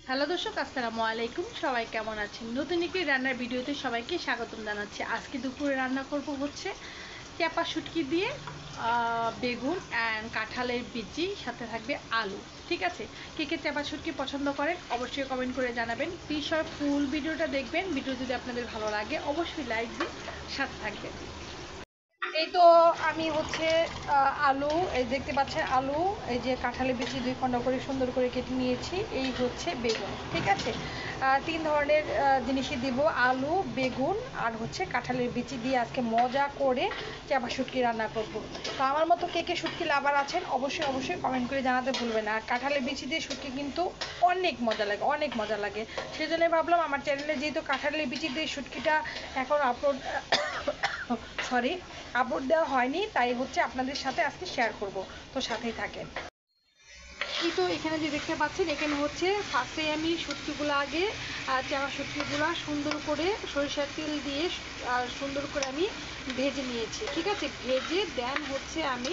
Hello দর্শক, আসসালামু আলাইকুম। সবাই কেমন আছেন? নতুন একটি রান্নার ভিডিওতে সবাইকে স্বাগতম জানাচ্ছি। আজকে দুপুরে রান্না করব হচ্ছে চাপা শুটকি দিয়ে বেগুন অ্যান্ড কাঁঠালের বিচি, সাথে থাকবে আলু। ঠিক আছে, কে কে চাপা শুটকি পছন্দ করেন অবশ্যই কমেন্ট করে জানাবেন। প্লিজ সবাই ফুল ভিডিওটা দেখবেন। ভিডিও যদি আপনাদের ভালো লাগে অবশ্যই লাইক দিয়ে সাথে থাকবেন। এই তো আমি হচ্ছে আলু, এই দেখতে পাচ্ছেন আলু, এই যে কাঁঠালের বিচি 2 খণ্ড করে সুন্দর করে কেটে নিয়েছি। এই হচ্ছে বেগুন। ঠিক আছে, 3 ধরনের জিনিসই দিব, আলু, বেগুন আর হচ্ছে কাঁঠালের বিচি দিয়ে আজকে মজা করে চাপা শুটকি রান্না করব। তো আমার মতো কে কে শুটকি লাভার আছেন অবশ্যই অবশ্যই কমেন্ট করে জানাতে ভুলবেন না। আর কাঁঠালের বিচি দিয়ে শুটকি কিন্তু অনেক মজা লাগে, অনেক মজা লাগে। সেই জন্যই ভাবলাম আমার চ্যানেলে যেহেতু কাঁঠালের বিচি দিয়ে শুটকিটা এখন আপলোড দেওয়া হয়নি, তাই হচ্ছে আপনাদের সাথে আজকে শেয়ার করব। তো সাথেই থাকেন। এই তো এখানে যে দেখতে পাচ্ছেন, এখানে হচ্ছে ফার্স্টে আমি শুটকিগুলো আগে চাপা শুটকিগুলো সুন্দর করে সরিষার তেল দিয়ে সুন্দর করে আমি ভেজে নিয়েছি। ঠিক আছে, ভেজে দেন হচ্ছে আমি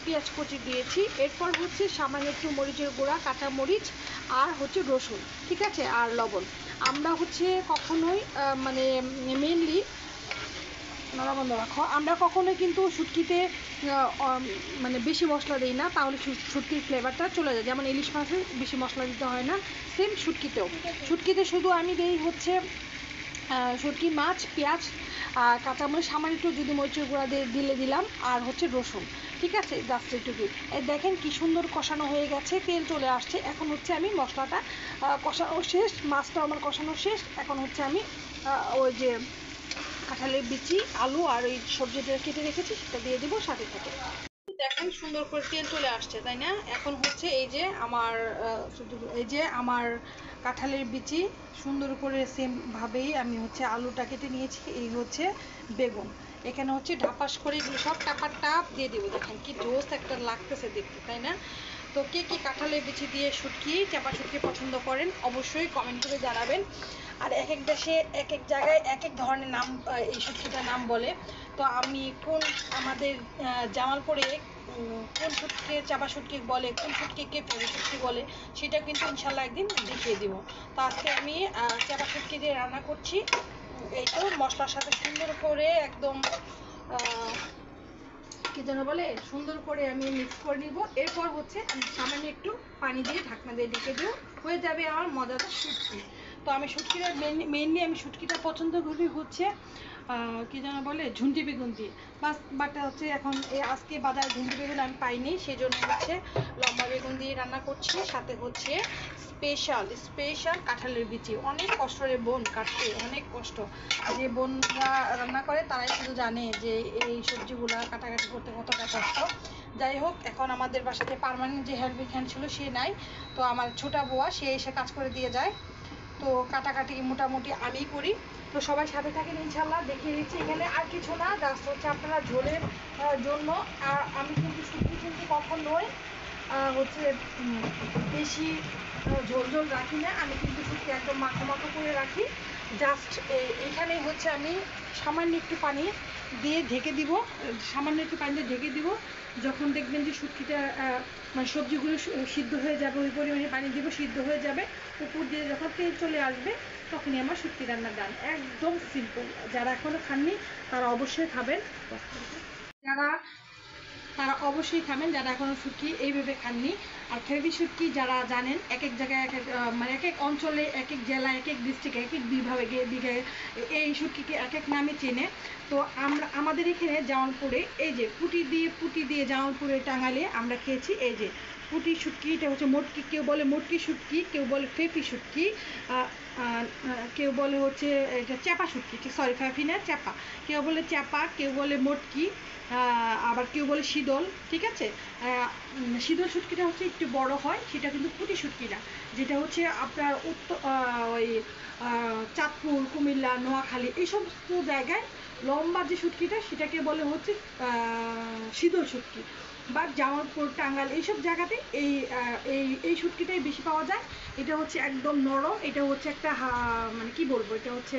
পেঁয়াজ কুচি দিয়েছি। এরপর হচ্ছে সামান্য একটু মরিচের গুঁড়া, কাঁচা মরিচ আর হচ্ছে রসুন, ঠিক আছে, আর লবণ। আমরা হচ্ছে কখনোই মেনলি নরবন্ধ রাখো, আমরা কখনোই কিন্তু শুটকিতে বেশি মশলা দিই না, তাহলে শুটকির ফ্লেভারটা চলে যায়। যেমন ইলিশ মাছে বেশি মশলা দিতে হয় না, সেম শুটকিতে শুধু আমি দিই হচ্ছে শুটকি মাছ, পেঁয়াজ, কাঁচামরিচ, সামান্য একটু যদি মরিচের গুঁড়া দিলাম, আর হচ্ছে রসুন। ঠিক আছে, জাস্ট একটু দেখেন কি সুন্দর কষানো হয়ে গেছে, তেল চলে আসছে। এখন হচ্ছে আমি মশলাটা কষানো শেষ, মাছটা আমার কষানো শেষ। এখন হচ্ছে আমি ওই যে কাঁঠালের বিচি, আলু আর এই সবজিটা কেটে রেখেছি সেটা দিয়ে দেবো সাথে সাথে। দেখেন সুন্দর করে তেল চলে আসছে, তাই না? এখন হচ্ছে এই যে আমার কাঁঠালের বিচি সুন্দর করে সেম ভাবেই আমি হচ্ছে আলুটা কেটে নিয়েছি। এই হচ্ছে বেগুন, এখানে হচ্ছে ঢাপাস করে এগুলো সব টাপ দিয়ে দেবো। দেখেন কি জোস একটা লাগতেছে দেখতে, তাই না? তো কে কে কাঁঠালের বিচি দিয়ে চাপা শুটকি পছন্দ করেন অবশ্যই কমেন্ট করে জানাবেন। আর এক এক দেশে এক এক জায়গায় এক এক ধরনের নাম, এই শুটকিটার নাম বলে। তো আমি আমাদের জামালপুরে কোন শুটকি চাপা শুটকি বলে, কোন শুটকিকে ফেরি শুটকি বলে, সেটা কিন্তু ইনশাল্লাহ একদিন দেখিয়ে দিব। তো আজকে আমি চাপা শুটকি দিয়ে রান্না করছি। এই তো মশলার সাথে সুন্দর করে একদম কি যেন বলে, সুন্দর করে আমি মিক্স করে নিব। এরপর হচ্ছে আমি সামান্য একটু পানি দিয়ে ঢাকনা দিয়ে ঢেকে দেবো, হয়ে যাবে আমার মজাদার শুটকি। তো আমি শুটকিটা মেনলি আমি শুটকিটা পছন্দ করি হচ্ছে কি যেন বলে, ঝুন্টি বেগুন দিয়ে। বাট হচ্ছে এখন আজকে বাজারে ঝুন্টি বেগুন আমি পাইনি, সেই জন্য হচ্ছে লম্বা বেগুন দিয়ে রান্না করছি। সাথে হচ্ছে স্পেশাল কাঁঠালের বিচি। অনেক কষ্ট রে বোন, কাটতে অনেক কষ্ট। যে বোনরা রান্না করে তারাই শুধু জানে যে এই সবজিগুলা কাটাকাটি করতে কতটা কষ্ট। যাই হোক, এখন আমাদের বাসাতে পার্মানেন্ট যে হেল্পিং হ্যান্ড ছিল সে নাই, তো আমার ছোটা বুয়া সে এসে কাজ করে দিয়ে যায়। তো কাটাকাটি মোটামুটি আমিই করি। তো সবাই সাথে থাকেন, ইনশাল্লাহ দেখিয়ে দিচ্ছি। এখানে আর কিছু না, জাস্ট হচ্ছে আপনারা ঝোলের জন্য। আর আমি কিন্তু শুটকি কিন্তু কখনোই হচ্ছে বেশি ঝোল ঝোল রাখি না, আমি কিন্তু শুটকি একদম মাখো মাখো করে রাখি। জাস্ট এইখানেই হচ্ছে আমি সামান্য একটু পানি দিয়ে ঢেকে দিব, সামান্য একটু পানি দিয়ে ঢেকে দিব। যখন দেখবেন যে শুটকিটা সবজিগুলো সিদ্ধ হয়ে যাবে, ওই পরিমাণে পানি দিব, সিদ্ধ হয়ে যাবে, উপর দিয়ে যখন তেল চলে আসবে তখনই আমার শুটকি রান্না ডান। একদম সিম্পল। যারা এখনো খাননি তারা অবশ্যই খাবেন, তারা অবশ্যই খাবেন, যারা এখনো শুটকি এইভাবে খাননি। আর ফেরি শুটকি যারা জানেন, এক এক জায়গায় এক এক এক এক অঞ্চলে, এক এক জেলায়, এক এক ডিস্ট্রিক্টে, এক এক বিভাগে দিকে এই শুটকিকে এক এক নামে চেনে। তো আমাদের এখানে জামালপুরে এই যে পুঁটি দিয়ে জামালপুরে টাঙ্গাইলে আমরা খেয়েছি। এই যে পুঁটি শুটকি, এটা হচ্ছে মটকি, কেউ বলে মটকি শুটকি, কেউ বলে ফেপি শুটকি, কেউ বলে হচ্ছে এটা চাপা শুটকি, সরি ফেপি না, চাপা। কেউ বলে চাপা, কেউ বলে মটকি, আবার কেউ বলে শীতল। ঠিক আছে, শীতল শুটকিটা হচ্ছে একটু বড় হয়, সেটা কিন্তু পুঁটি শুটকি না। যেটা হচ্ছে আপনার ওই চাঁদপুর, কুমিল্লা, নোয়াখালী এই সমস্ত জায়গায় লম্বা যে শুটকিটা সেটাকে বলে হচ্ছে শীতল শুটকি। বা জামালপুর, টাঙ্গাইল এইসব জায়গাতে এই শুটকিটাই বেশি পাওয়া যায়। এটা হচ্ছে একদম নরম, এটা হচ্ছে একটা মানে কি বলবো, এটা হচ্ছে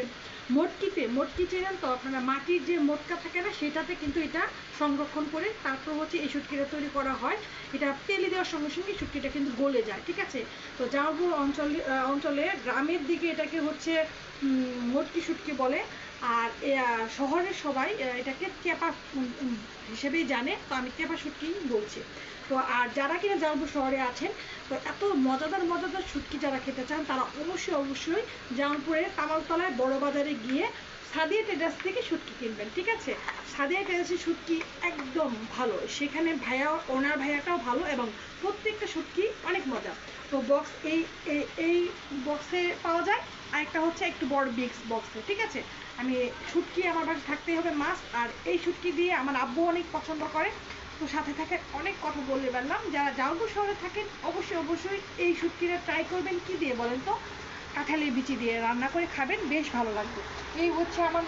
মটকি চেনেন তো আপনারা, মাটির যে মটকা থাকে না সেটাতে কিন্তু এটা সংরক্ষণ করে তারপর হচ্ছে এই শুটকিটা তৈরি করা হয়। এটা তেলে দেওয়ার সঙ্গে সঙ্গে শুটকিটা কিন্তু গলে যায়, ঠিক আছে। তো জামালপুর অঞ্চলে গ্রামের দিকে এটাকে হচ্ছে মটকি শুটকি বলে। আর শহরের সবাই এটাকে চেপা হিসেবেই জানে, তো আমি চেপা শুটকি বলছি। তো আর যারা কিনা জামালপুর শহরে আছেন, তো এত মজাদার শুটকি যারা খেতে চান তারা অবশ্যই জামালপুরের কামালতলায় বড় বাজারে গিয়ে সাদিয়া ট্রেডার্স থেকে শুটকি কিনবেন, ঠিক আছে। সাদিয়া ট্রেডার্সের শুটকি একদম ভালো, সেখানে ওনার ভাইয়াটাও ভালো এবং প্রত্যেকটা শুটকি অনেক মজা। তো বক্স এই বক্সে পাওয়া যায়, আরেকটা হচ্ছে একটু বড় বিক্স বক্সে, ঠিক আছে। আমি শুটকি আমার বাসায় থাকতেই হবে মাস্ট, আর এই শুটকি দিয়ে আমার আব্বু অনেক পছন্দ করে। তো সাথে থাকে অনেক কথা বলতে পারলাম। যারা জামালপুর শহরে থাকেন অবশ্যই এই শুটকিটা ট্রাই করবেন। কি দিয়ে বলেন তো? কাঁঠালের বিচি দিয়ে রান্না করে খাবেন, বেশ ভালো লাগবে। এই হচ্ছে আমার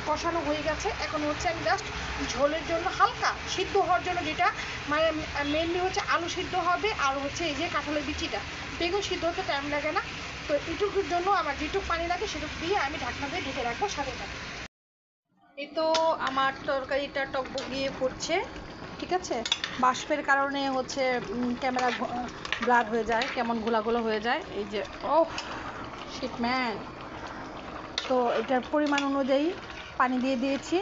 কষানো হয়ে গেছে। এখন হচ্ছে আমি জাস্ট ঝোলের জন্য হালকা সিদ্ধ হওয়ার জন্য, যেটা মানে মেনলি হচ্ছে আলু সিদ্ধ হবে আর হচ্ছে এই যে কাঁঠালের বিচিটা, বেগুন সিদ্ধ হতে টাইম লাগে না। তো এটুকুর জন্য আমার যেটুকু পানি লাগে সেটুকু দিয়ে আমি ঢাকনা দিয়ে ঢেকে রাখবো, সাথে থাকবো। এই তো আমার তরকারিটা টকবগিয়ে পড়ছে, ঠিক আছে। বাষ্পের কারণে হচ্ছে ক্যামেরা ব্লার হয়ে যায়, কেমন ঘোলা হয়ে যায়। এই যে শিট ম্যান। তো এটার পরিমাণ অনুযায়ী পানি দিয়ে দিয়েছি,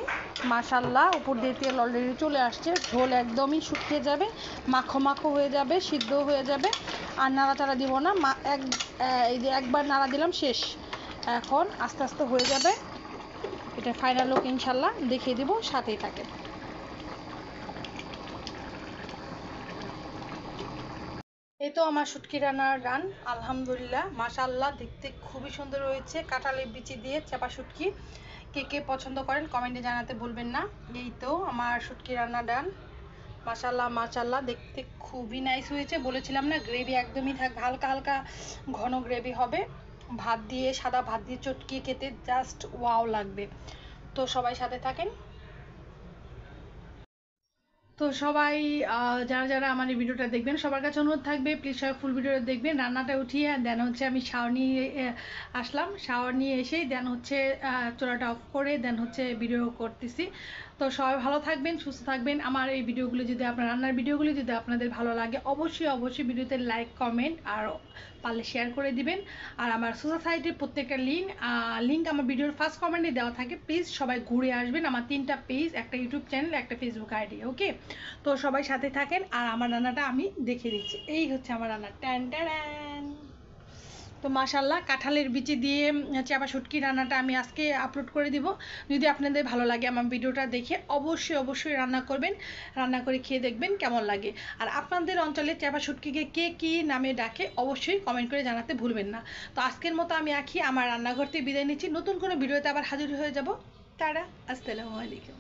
মাশাল্লাহ। উপর দিয়ে তেল অলরেডি চলে আসছে, ঝোল একদমই শুকিয়ে যাবে, মাখো হয়ে যাবে, সিদ্ধ হয়ে যাবে। আর নাড়াচাড়া দিব না, এই যে একবার নাড়া দিলাম শেষ। এখন আস্তে আস্তে হয়ে যাবে। এটা ফাইনাল লুক ইনশাল্লাহ দেখিয়ে দিব, সাথেই থাকে। এই তো আমার শুটকি রান্নার রান, আলহামদুলিল্লাহ মাশাআল্লাহ, দেখতে খুবই সুন্দর হয়েছে। কাঁঠালের বিচি দিয়ে চাপা শুটকি, কে পছন্দ করেন কমেন্টে জানাতে ভুলবেন না। এই তো আমার শুটকি রান্না ডান, মাশাআল্লাহ দেখতে খুবই নাইস হয়েছে। বলেছিলাম না, গ্রেভি একদমই থাকবে, হালকা ঘন গ্রেভি হবে। ভাত দিয়ে, সাদা ভাত দিয়ে চটকিয়ে খেতে জাস্ট ওয়াও লাগবে। তো সবাই সাথে থাকেন। তো সবাই যারা আমার এই ভিডিওটা দেখবেন, সবার কাছে অনুরোধ থাকবে প্লিজ সবাই ফুল ভিডিওটা দেখবেন। রান্নাটা উঠিয়ে দেন হচ্ছে আমি শাওয়ার নিয়ে আসলাম, শাওয়ার নিয়ে এসেই দেন হচ্ছে চুলাটা অফ করে দেন হচ্ছে ভিডিও করতেছি। তো সবাই ভালো থাকবেন, সুস্থ থাকবেন। আমার এই ভিডিওগুলো যদি আপনার রান্নার ভিডিওগুলো যদি আপনাদের ভালো লাগে, অবশ্যই ভিডিওতে লাইক কমেন্ট আর পারলে শেয়ার করে দিবেন। আর আমার সোসাইটির প্রত্যেকটা লিঙ্ক আমার ভিডিওর ফার্স্ট কমেন্টে দেওয়া থাকে, প্লিজ সবাই ঘুরে আসবেন। আমার 3টা পেজ, একটা ইউটিউব চ্যানেল, একটা ফেসবুক আইডি, ওকে। তো সবাই সাথে থাকেন আর আমার রান্নাটা আমি দেখিয়ে দিচ্ছি। এই হচ্ছে আমার রান্না, ট্যান ট্যান। তো মাশাল্লাহ, কাঁঠালের বিচি দিয়ে চাপা শুটকি রান্নাটা আমি আজকে আপলোড করে দিব। যদি আপনাদের ভালো লাগে আমার ভিডিওটা দেখে অবশ্যই রান্না করবেন, রান্না করে খেয়ে দেখবেন কেমন লাগে। আর আপনাদের অঞ্চলে চাপা শুটকিকে কে কী নামে ডাকে অবশ্যই কমেন্ট করে জানাতে ভুলবেন না। তো আজকের মতো আমি আমার রান্নাঘর থেকে বিদায় নিচ্ছি। নতুন কোনো ভিডিওতে আবার হাজির হয়ে যাব। তারা আসসালামু আলাইকুম।